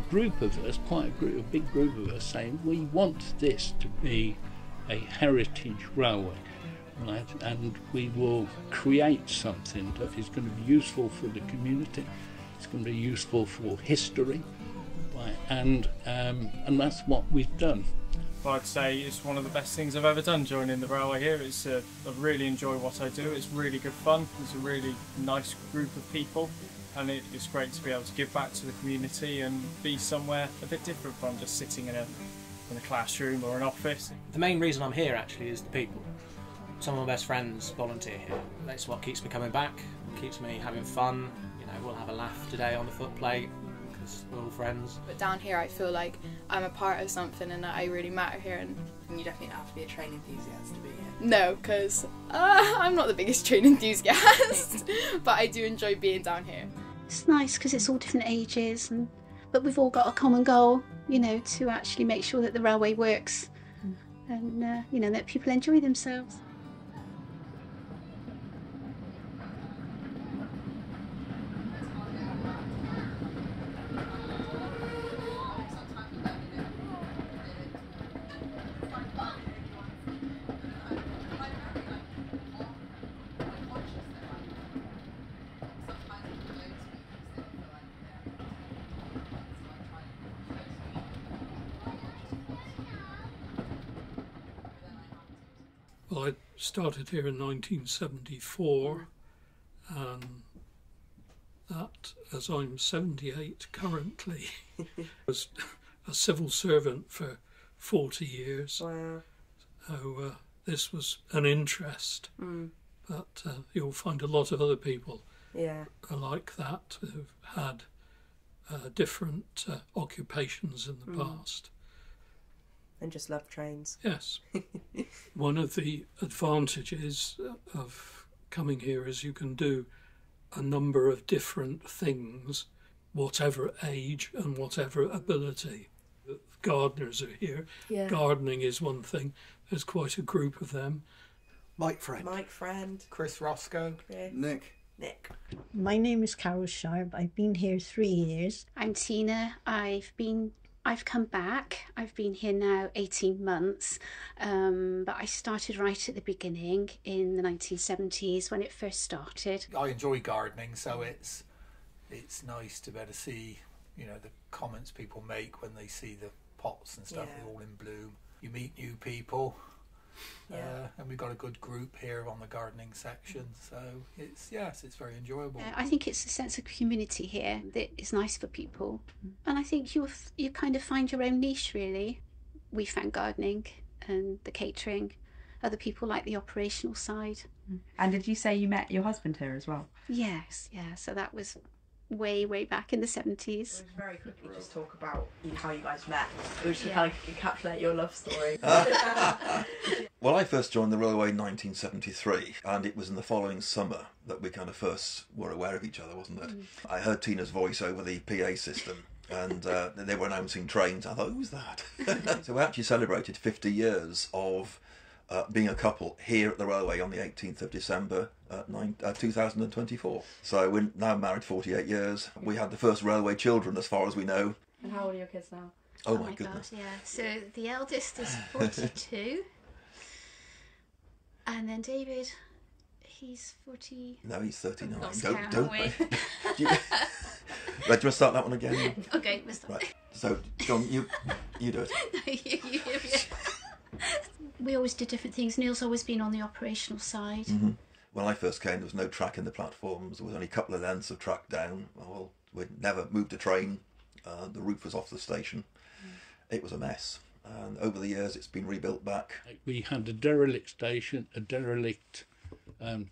group of us, a big group of us, saying we want this to be a heritage railway, right? And we will create something that is going to be useful for the community. It's going to be useful for history, right? And that's what we've done. Well, I'd say it's one of the best things I've ever done joining the railway here. I really enjoy what I do. It's really good fun. It's a really nice group of people, and it's great to be able to give back to the community and be somewhere a bit different from just sitting in a classroom or an office. The main reason I'm here actually is the people. Some of my best friends volunteer here. That's what keeps me coming back, keeps me having fun. You know, we'll have a laugh today on the footplate because we're all friends. But down here I feel like I'm a part of something and that I really matter here. And you definitely don't have to be a train enthusiast to be here. No, because I'm not the biggest train enthusiast, but I do enjoy being down here. It's nice because it's all different ages, but we've all got a common goal, you know, to actually make sure that the railway works and, you know, that people enjoy themselves. Well, I started here in 1974, and that, as I'm 78 currently, was a civil servant for 40 years. Wow. So this was an interest, but you'll find a lot of other people like that who've had different occupations in the past. And just love trains. Yes. One of the advantages of coming here is you can do a number of different things, whatever age and whatever ability. The gardeners are here. Yeah. Gardening is one thing. There's quite a group of them. Mike Friend. Chris Roscoe. Chris. Nick. My name is Carol Sharp. I've been here 3 years. I'm Tina. I've come back. I've been here now 18 months, but I started right at the beginning in the 1970s when it first started. I enjoy gardening, so it's nice to be able to see, you know, the comments people make when they see the pots and stuff all in bloom. You meet new people, and we've got a good group here on the gardening section, so it's very enjoyable. I think it's a sense of community here that is nice for people, and I think you kind of find your own niche really. We found gardening and the catering. Other people like the operational side. And did you say you met your husband here as well? Yes, so that was way back in the 70s. We'll very quickly just talk about how you guys met. We'll just kind of encapsulate your love story. Well, I first joined the railway in 1973, and it was in the following summer that we kind of first were aware of each other, wasn't it? I heard Tina's voice over the PA system, and they were announcing trains. I thought, who's that? So we actually celebrated 50 years of being a couple here at the railway on the 18th of December 2024. So we're now married 48 years. We had the first railway children, as far as we know. And how old are your kids now? Oh my goodness. God, yeah. So the eldest is 42. And then David, he's 40... No, he's 39. Don't Right, do you want to start that one again? Okay, we'll start. Right. So, John, you do it. We always did different things. Neil's always been on the operational side. When I first came, there was no track in the platforms. There was only a couple of lengths of track down. Well, we'd never moved a train. The roof was off the station. It was a mess. And over the years, it's been rebuilt back. We had a derelict station, a derelict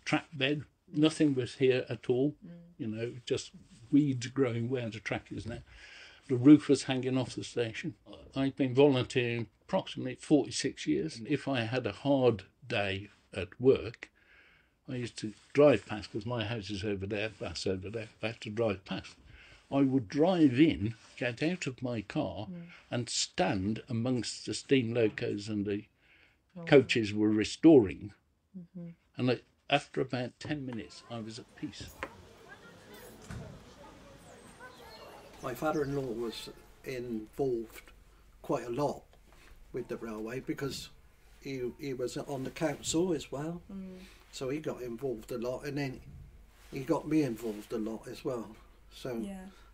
track bed. Nothing was here at all. You know, just weeds growing where the track is now. The roof was hanging off the station. I've been volunteering approximately 46 years. And if I had a hard day at work, I used to drive past, because my house is over there, that's over there, I have to drive past. I would drive in, get out of my car and stand amongst the steam locos and the coaches were restoring. And after about 10 minutes, I was at peace. My father-in-law was involved quite a lot with the railway because he was on the council as well, so he got involved a lot, and then he got me involved a lot as well. So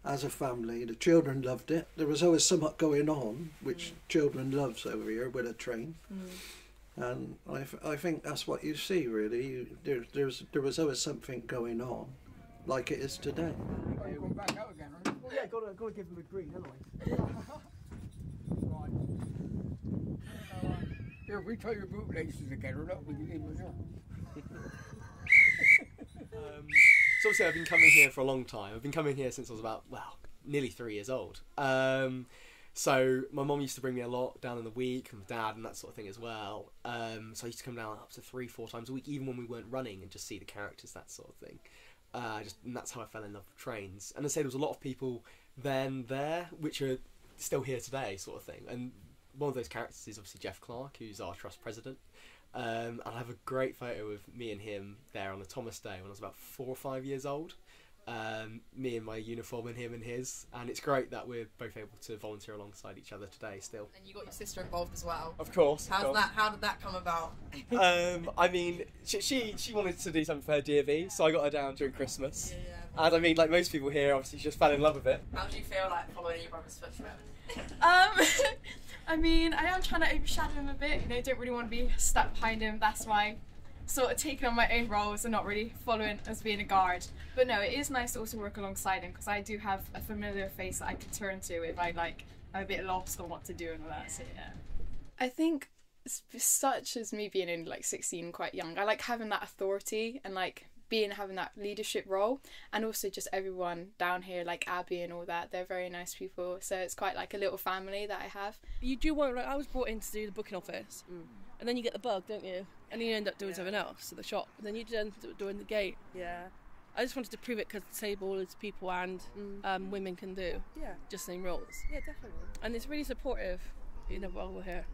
as a family, the children loved it. There was always something going on, which children loves over here with a train. And I think that's what you see, really. There was always something going on, like it is today. Going back out again, right? Well, yeah, got to give them a green, haven't I? Right. Yeah, if we tie your bootlaces together, that we can leave them there. So obviously I've been coming here for a long time. I've been coming here since I was about, nearly 3 years old. So my mum used to bring me a lot down in the week, and my dad and that sort of thing as well. So I used to come down up to 3-4 times a week, even when we weren't running, and just see the characters, that sort of thing. And that's how I fell in love with trains. And I say there was a lot of people then there, which are still here today, sort of thing. And one of those characters is obviously Jeff Clark, who's our trust president. And I have a great photo of me and him there on the Thomas Day when I was about 4 or 5 years old. Me in my uniform and him in his, and it's great that we're both able to volunteer alongside each other today still. And you got your sister involved as well. Of course. How did that come about? I mean, she wanted to do something for her DV, so I got her down during Christmas. And I mean, like most people here, obviously she just fell in love with it. How do you feel like following your brother's footsteps? I mean, I am trying to overshadow him a bit, don't really want to be stuck behind him, that's why sort of taking on my own roles and not really following as being a guard. But no, it is nice to also work alongside him, because I do have a familiar face that I can turn to if I'm a bit lost on what to do and all that, so yeah. I think, such as me being only 16, quite young, I like having that authority and having that leadership role, and also just everyone down here, like Abby and all that, they're very nice people, so it's quite like a little family that I have. You do want I was brought in to do the booking office, and then you get the bug, don't you? And then you end up doing something else at the shop, and then you end up doing the gate. Yeah. I just wanted to prove it because disabled people and women can do. Yeah. Just same roles. Yeah, definitely. And it's really supportive, while we're here.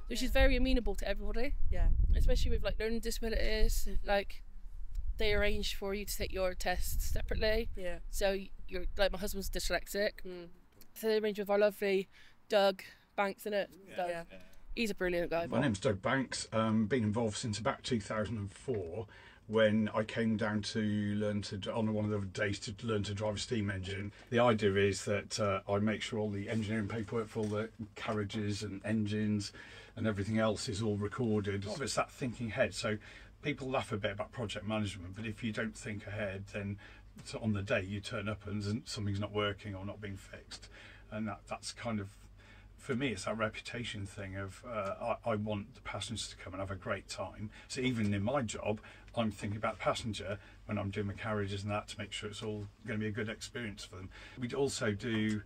So she's very amenable to everybody. Yeah. Especially with learning disabilities, they arrange for you to take your tests separately. Yeah. So you're my husband's dyslexic. So they arrange with our lovely Doug Banks in it. Yeah. He's a brilliant guy. My name's Doug Banks. Been involved since about 2004 when I came down to on one of the days to learn to drive a steam engine. The idea is that I make sure all the engineering paperwork for all the carriages and engines and everything else is all recorded. It's that thinking ahead. So people laugh a bit about project management, but if you don't think ahead, then on the day you turn up and something's not working or not being fixed. And that's kind of, for me, it's that reputation thing of I want the passengers to come and have a great time. So even in my job, I'm thinking about the passenger when I'm doing my carriages and that, to make sure it's all going to be a good experience for them. We'd also do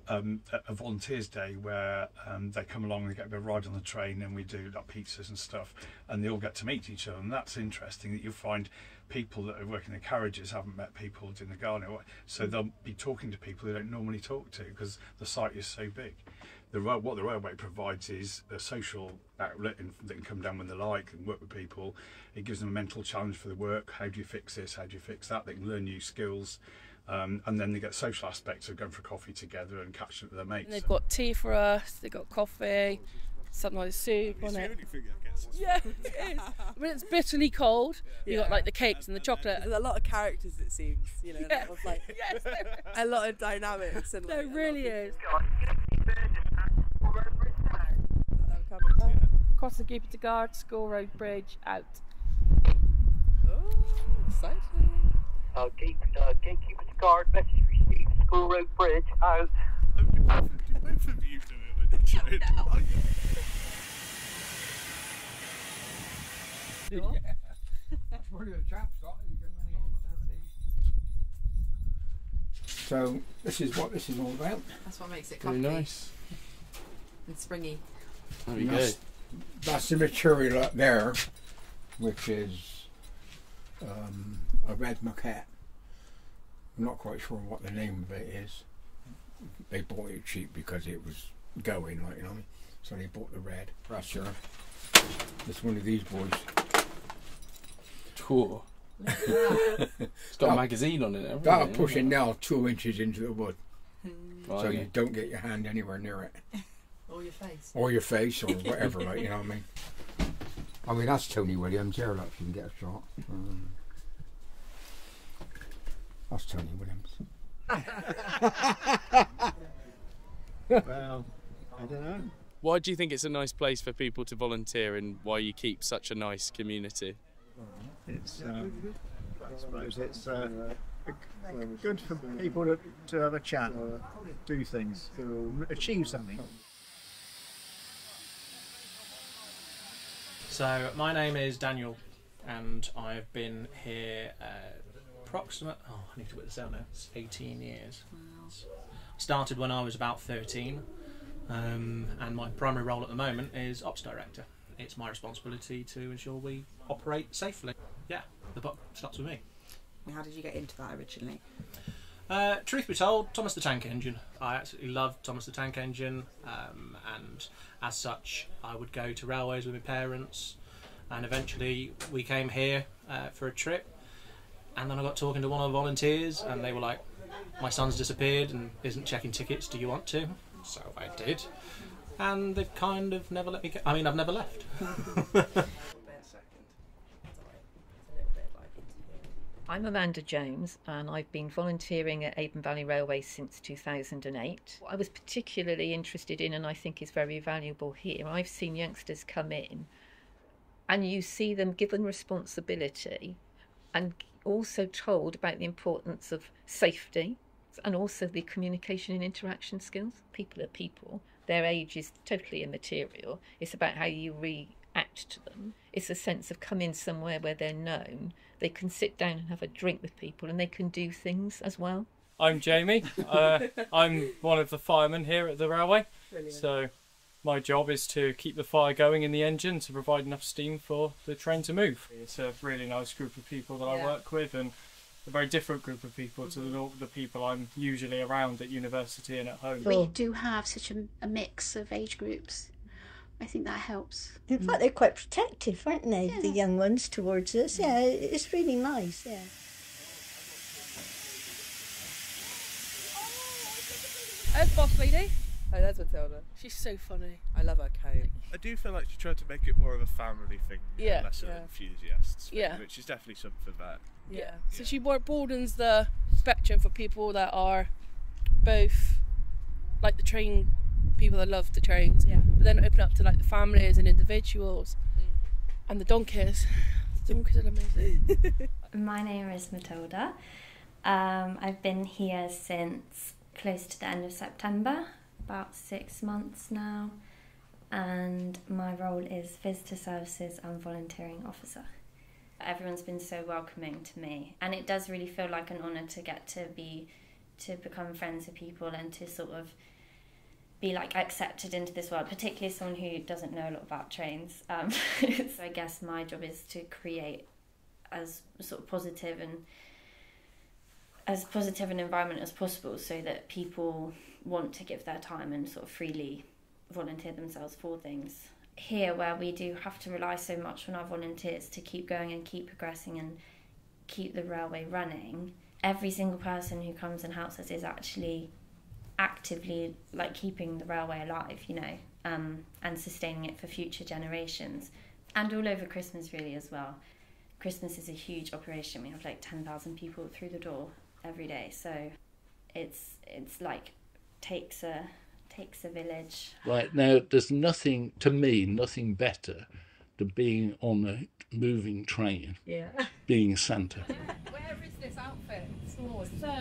a volunteers day where they come along and they get a bit of ride on the train, and we do pizzas and stuff, and they all get to meet each other. And that's interesting, that you'll find people that are working in the carriages haven't met people doing the gardening, so they'll be talking to people they don't normally talk to because the site is so big. What the railway provides is a social outlet that can come down when they like and work with people. It gives them a mental challenge for the work. How do you fix this? How do you fix that? They can learn new skills. And then they get social aspects of going for coffee together and catching up with their mates. And they've got tea for us, they've got coffee, sometimes soup on it. Yeah, it is. When it's bitterly cold, you got the cakes and the chocolate. There's a lot of characters, it seems, Yeah. of a lot of dynamics. And There really is. Across the Jupiter Guard, School Road Bridge, out. Oh, exciting. Gatekeeper's guard, message received, School Road Bridge, out. Both of you do it. That's where the chaps got. So this is what this is all about. That's what makes it Very comfy. nice. And springy. There we go. That's the material up there, which is a red maquette. I'm not quite sure what the name of it is. They bought it cheap because it was going, so they bought the red. That's it's one of these boys. Cool. It's got a magazine on it. That'll push it now 2 inches into the wood. So you don't get your hand anywhere near it. Or your face. Or your face, or whatever, like, you know what I mean? I mean, that's Tony Williams here, look, you can get a shot. That's Tony Williams. Well, I don't know. Why do you think it's a nice place for people to volunteer, and why you keep such a nice community? It's, I suppose it's good for people to have a chat, do things, achieve something. So my name is Daniel, and I've been here approximately, I need to work this out now, it's 18 years. Started when I was about 13, and my primary role at the moment is Ops Director. It's my responsibility to ensure we operate safely. Yeah, the buck stops with me. How did you get into that originally? Truth be told, Thomas the Tank Engine. I absolutely loved Thomas the Tank Engine, and as such I would go to railways with my parents, and eventually we came here for a trip, and then I got talking to one of the volunteers, and they were like, my son's disappeared and isn't checking tickets, do you want to? So I did, and they've kind of never let me go. I mean, I've never left. I'm Amanda Jones, and I've been volunteering at Avon Valley Railway since 2008. What I was particularly interested in, and I think is very valuable here, I've seen youngsters come in and you see them given responsibility and also told about the importance of safety and also the communication and interaction skills. People are people. Their age is totally immaterial. It's about how you react to them. It's a sense of coming somewhere where they're known. They can sit down and have a drink with people, and they can do things as well. I'm Jamie. I'm one of the firemen here at the railway. Brilliant. So my job is to keep the fire going in the engine to provide enough steam for the train to move. It's a really nice group of people that I work with, and a very different group of people to the people I'm usually around at university and at home. We do have such a mix of age groups. I think that helps. In fact, they're quite protective, aren't they, the young ones towards us? Yeah, it's really nice, yeah. There's boss lady. Oh, there's Matilda. She's so funny. I love her coat. I do feel like she tried to make it more of a family thing, Yeah. less of an enthusiasts thing, Yeah. which is definitely something that. Yeah. So she broadens the spectrum for people that are both like the train people that love the trains, but then open up to like the families and individuals and the donkeys. The donkeys are amazing. My name is Matilda. I've been here since close to the end of September, about 6 months now, and my role is Visitor Services and Volunteering Officer. Everyone's been so welcoming to me, and it does really feel like an honour to get to become friends with people and to sort of be like accepted into this world, particularly someone who doesn't know a lot about trains. So I guess my job is to create as sort of positive an environment as possible, so that people want to give their time and sort of freely volunteer themselves for things. Here, where we do have to rely so much on our volunteers to keep going and keep progressing and keep the railway running, every single person who comes and helps us is actually actively like keeping the railway alive, you know, and sustaining it for future generations, and all over Christmas really as well. Christmas is a huge operation. We have like 10,000 people through the door every day, so it's like takes a village. Right, now there's nothing better than being on a moving train. Yeah. Being Santa. Where is this outfit stored? So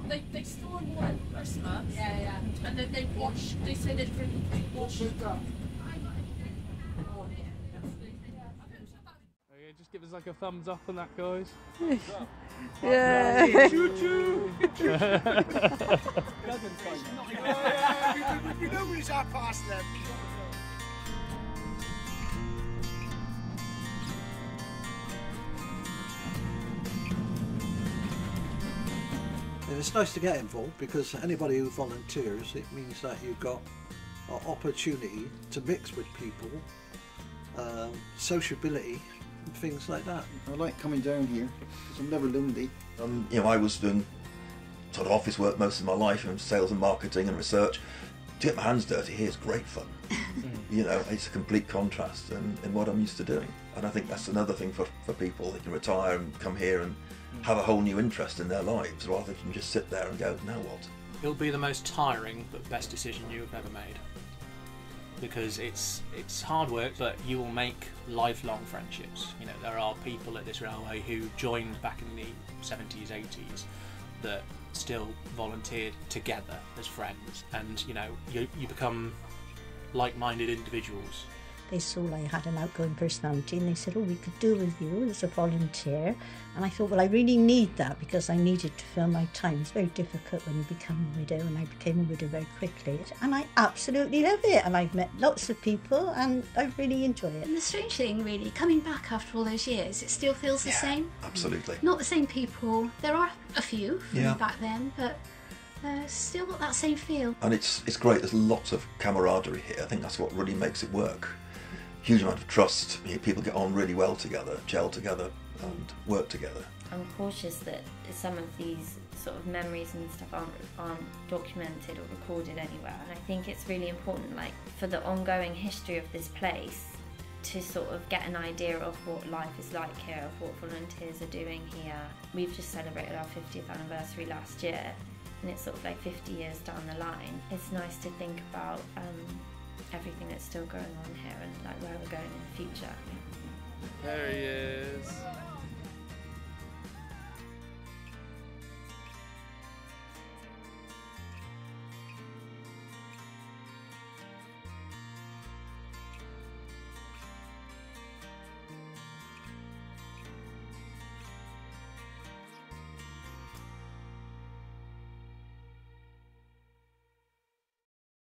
they store more at Christmas. Yeah. And then they wash. They send it for wash. Okay, just give us like a thumbs up on that, guys. Yeah. Choo-choo. You know we's our past them. And it's nice to get involved, because anybody who volunteers, it means that you've got an opportunity to mix with people, sociability, and things like that. I like coming down here because I'm never lonely. I was doing sort of office work most of my life, and sales and marketing and research. To get my hands dirty here is great fun. You know, it's a complete contrast in what I'm used to doing. And I think that's another thing for people. They can retire and come here and have a whole new interest in their lives, rather than just sit there and go, now what? It'll be the most tiring but best decision you've ever made. Because it's hard work, but you will make lifelong friendships. You know, there are people at this railway who joined back in the 70s, 80s that still volunteered together as friends, and you know, you become like-minded individuals. They saw I had an outgoing personality and they said, oh, we could do with you as a volunteer. And I thought, well, I really need that because I needed to fill my time. It's very difficult when you become a widow, and I became a widow very quickly. And I absolutely love it, and I've met lots of people and I really enjoy it. And the strange thing, really, coming back after all those years, it still feels the same. Absolutely. Not the same people. There are a few from Yeah. back then, but still got that same feel. And it's great. There's lots of camaraderie here. I think that's what really makes it work. Huge amount of trust. You know, people get on really well together, gel together, and work together. I'm cautious that some of these sort of memories and stuff aren't documented or recorded anywhere, and I think it's really important, like, for the ongoing history of this place, to sort of get an idea of what life is like here, of what volunteers are doing here. We've just celebrated our 50th anniversary last year, and it's sort of like 50 years down the line. It's nice to think about everything that's still going on here and like where we're going in the future. There he is.